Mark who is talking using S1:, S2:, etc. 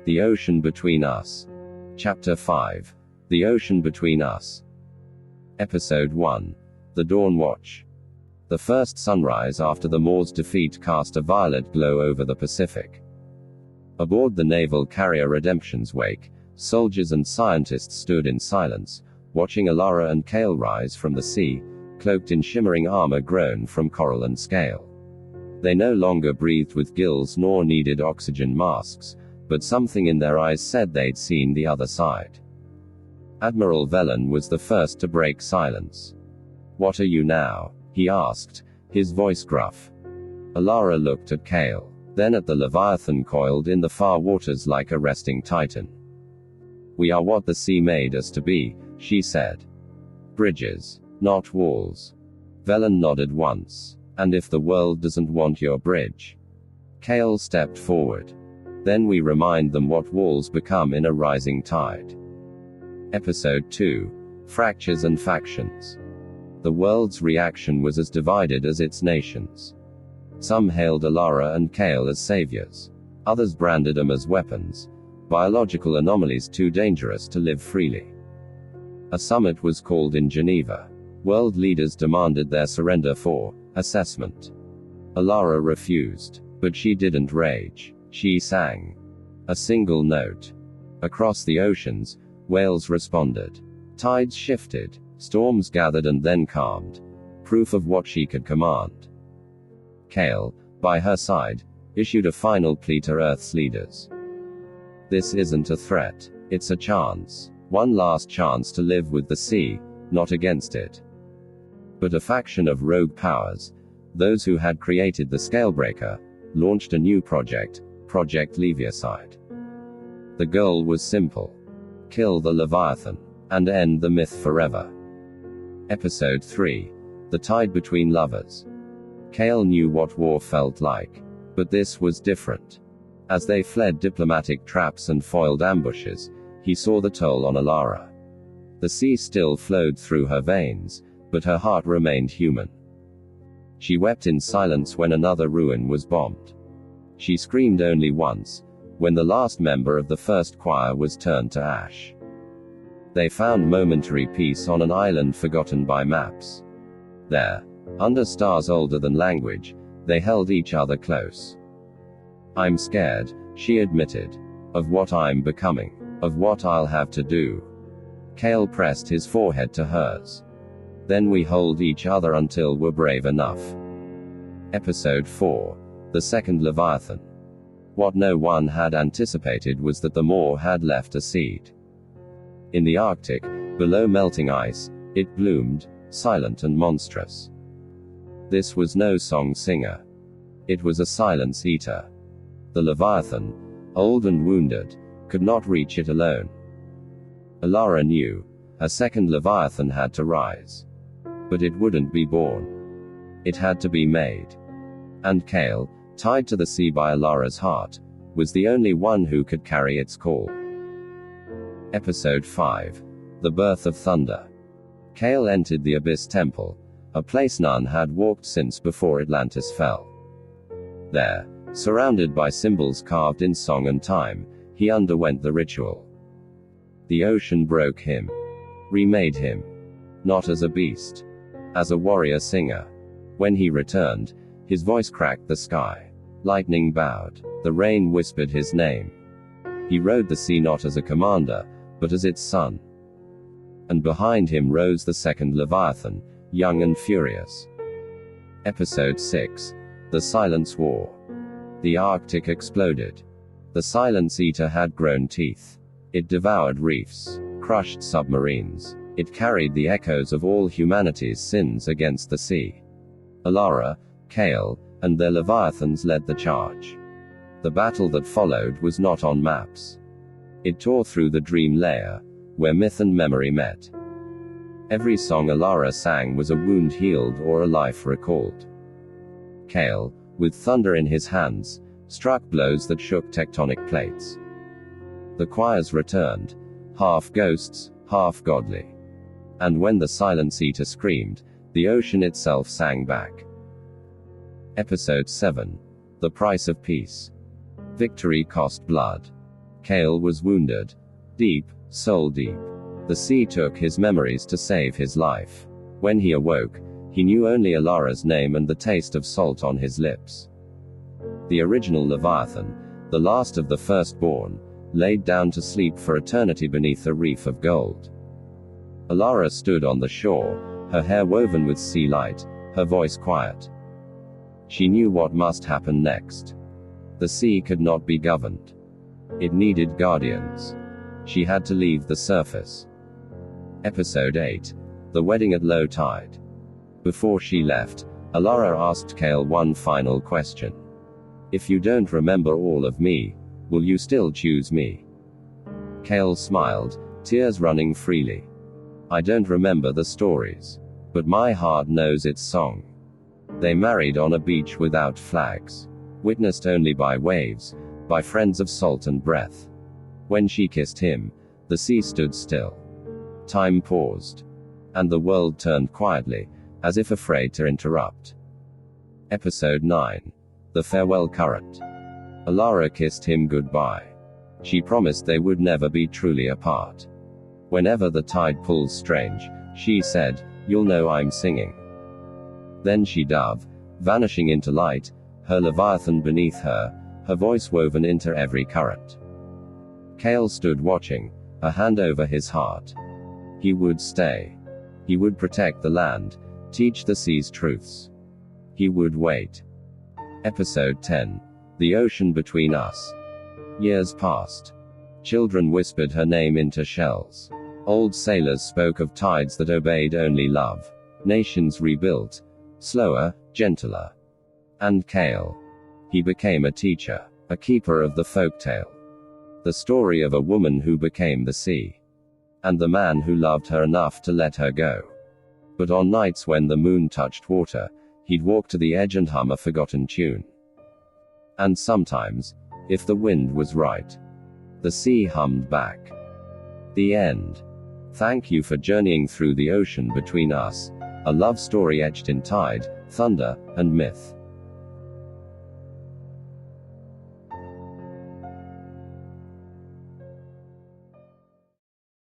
S1: The Ocean Between Us. Chapter 5. The Ocean Between Us. Episode 1. The Dawn Watch. The first sunrise after the Moors' defeat cast a violet glow over the Pacific. Aboard the naval carrier Redemption's wake, soldiers and scientists stood in silence, watching Alara and Kale rise from the sea, cloaked in shimmering armor grown from coral and scale. They no longer breathed with gills nor needed oxygen masks, but something in their eyes said they'd seen the other side. Admiral Velen was the first to break silence. "What are you now?" he asked, his voice gruff. Alara looked at Kale, then at the Leviathan coiled in the far waters like a resting titan. "We are what the sea made us to be," she said. "Bridges, not walls." Velen nodded once. "And if the world doesn't want your bridge?" Kale stepped forward. "Then we remind them what walls become in a rising tide." Episode 2. Fractures and Factions. The world's reaction was as divided as its nations. Some hailed Alara and Kale as saviors. Others branded them as weapons, biological anomalies too dangerous to live freely. A summit was called in Geneva. World leaders demanded their surrender for assessment. Alara refused, but she didn't rage. She sang a single note. Across the oceans, whales responded. Tides shifted, storms gathered and then calmed, proof of what she could command. Kale, by her side, issued a final plea to Earth's leaders. "This isn't a threat, it's a chance. One last chance to live with the sea, not against it." But a faction of rogue powers, those who had created the Scalebreaker, launched a new project, Project Leviacide. The goal was simple: kill the Leviathan, and end the myth forever. Episode 3. The Tide Between Lovers. Kale knew what war felt like. But this was different. As they fled diplomatic traps and foiled ambushes, he saw the toll on Alara. The sea still flowed through her veins, but her heart remained human. She wept in silence when another ruin was bombed. She screamed only once, when the last member of the first choir was turned to ash. They found momentary peace on an island forgotten by maps. There, under stars older than language, they held each other close. "I'm scared," she admitted. "Of what I'm becoming. Of what I'll have to do." Kale pressed his forehead to hers. "Then we hold each other until we're brave enough." Episode 4. The Second Leviathan. What no one had anticipated was that the Moor had left a seed. In the Arctic, below melting ice, it bloomed, silent and monstrous. This was no song singer. It was a silence eater. The Leviathan, old and wounded, could not reach it alone. Alara knew, a second Leviathan had to rise. But it wouldn't be born. It had to be made. And Kale, tied to the sea by Alara's heart, was the only one who could carry its call. Episode 5. The Birth of Thunder. Kale entered the Abyss Temple, a place none had walked since before Atlantis fell. There, surrounded by symbols carved in song and time, he underwent the ritual. The ocean broke him. Remade him. Not as a beast. As a warrior singer. When he returned, his voice cracked the sky. Lightning bowed. The rain whispered his name. He rode the sea not as a commander, but as its son. And behind him rose the second Leviathan, young and furious. Episode 6. The Silence War. The Arctic exploded. The Silence Eater had grown teeth. It devoured reefs, crushed submarines. It carried the echoes of all humanity's sins against the sea. Alara, Kale, and their Leviathans led the charge. The battle that followed was not on maps. It tore through the dream layer, where myth and memory met. Every song Alara sang was a wound healed or a life recalled. Kale, with thunder in his hands, struck blows that shook tectonic plates. The choirs returned, half ghosts, half godly. And when the Silence Eater screamed, the ocean itself sang back. Episode 7. The Price of Peace. Victory cost blood. Kale was wounded. Deep, soul deep. The sea took his memories to save his life. When he awoke, he knew only Alara's name and the taste of salt on his lips. The original Leviathan, the last of the firstborn, laid down to sleep for eternity beneath a reef of gold. Alara stood on the shore, her hair woven with sea light, her voice quiet. She knew what must happen next. The sea could not be governed. It needed guardians. She had to leave the surface. Episode 8. The Wedding at Low Tide. Before she left, Alara asked Kale one final question. If you don't remember all of me, will you still choose me? Kale smiled, tears running freely. I don't remember the stories, but my heart knows its song. They married on a beach without flags, witnessed only by waves, by friends of salt and breath. When she kissed him, the sea stood still. Time paused. And the world turned quietly, as if afraid to interrupt. Episode 9. The Farewell Current. Alara kissed him goodbye. She promised they would never be truly apart. Whenever the tide pulls strange, she said, you'll know I'm singing. Then she dove, vanishing into light, her Leviathan beneath her, her voice woven into every current. Kale stood watching, a hand over his heart. He would stay. He would protect the land, teach the sea's truths. He would wait. Episode 10. The Ocean Between Us. Years passed. Children whispered her name into shells. Old sailors spoke of tides that obeyed only love. Nations rebuilt. Slower, gentler. And Kale. He became a teacher, a keeper of the folktale. The story of a woman who became the sea. And the man who loved her enough to let her go. But on nights when the moon touched water, he'd walk to the edge and hum a forgotten tune. And sometimes, if the wind was right, the sea hummed back. The end. Thank you for journeying through the ocean between us, a love story etched in tide, thunder, and myth.